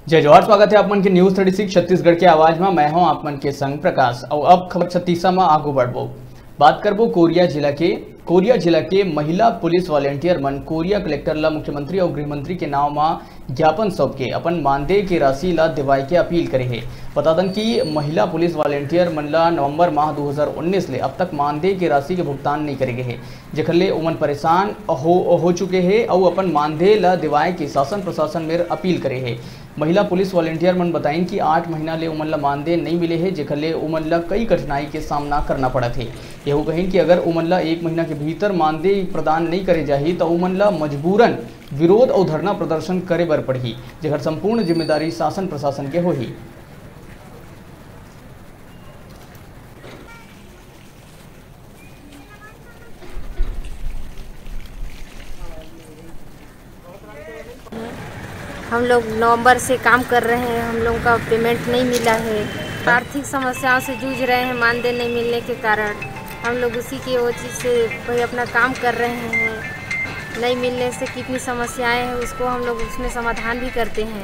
जय जवाहर, स्वागत है आप मन के न्यूज 36 छत्तीसगढ़ के आवाज में। मैं हूं आप मन के संग प्रकाश। और अब खबर 36 में आगू बढ़बो। बात करबो कोरिया जिला के महिला पुलिस वॉलेंटियर मन कोरिया कलेक्टर ला मुख्यमंत्री और गृहमंत्री के नाम में ज्ञापन सौंप के अपन मानदेय के राशि ला दिवाई के अपील करे है। बता दें कि महिला पुलिस वॉलेंटियर मन ला नवंबर माह 2019 ले अब तक मानदेय के राशि के भुगतान नहीं करे है, जेखर ले ओमन परेशान हो चुके हैं और अपन मानदेय ला दिवाई के शासन प्रशासन में अपील करे है। महिला पुलिस वॉलेंटियर मन बताइन कि 8 महीना ले उमन ला मानदेय नहीं मिले है, जेखर ले उमन ला कई कठिनाई के सामना करना पड़त है। यहू कहिन कि अगर उमन ला 1 महीना के भीतर मानदेय प्रदान नहीं करे जाही तो उमन ला मजबूरन विरोध और धरना प्रदर्शन करे बर पड़ही, जेखर संपूर्ण जिम्मेदारी शासन प्रशासन के होही। हम लोग नवंबर से काम कर रहे हैं, हम लोगों का पेमेंट नहीं मिला है। आर्थिक समस्याओं से जूझ रहे हैं, मानदेय नहीं मिलने के कारण हम लोग उसी की वजह से भाई अपना काम कर रहे हैं। नहीं मिलने से कितनी समस्याएं हैं, उसको हम लोग उसमें समाधान भी करते हैं।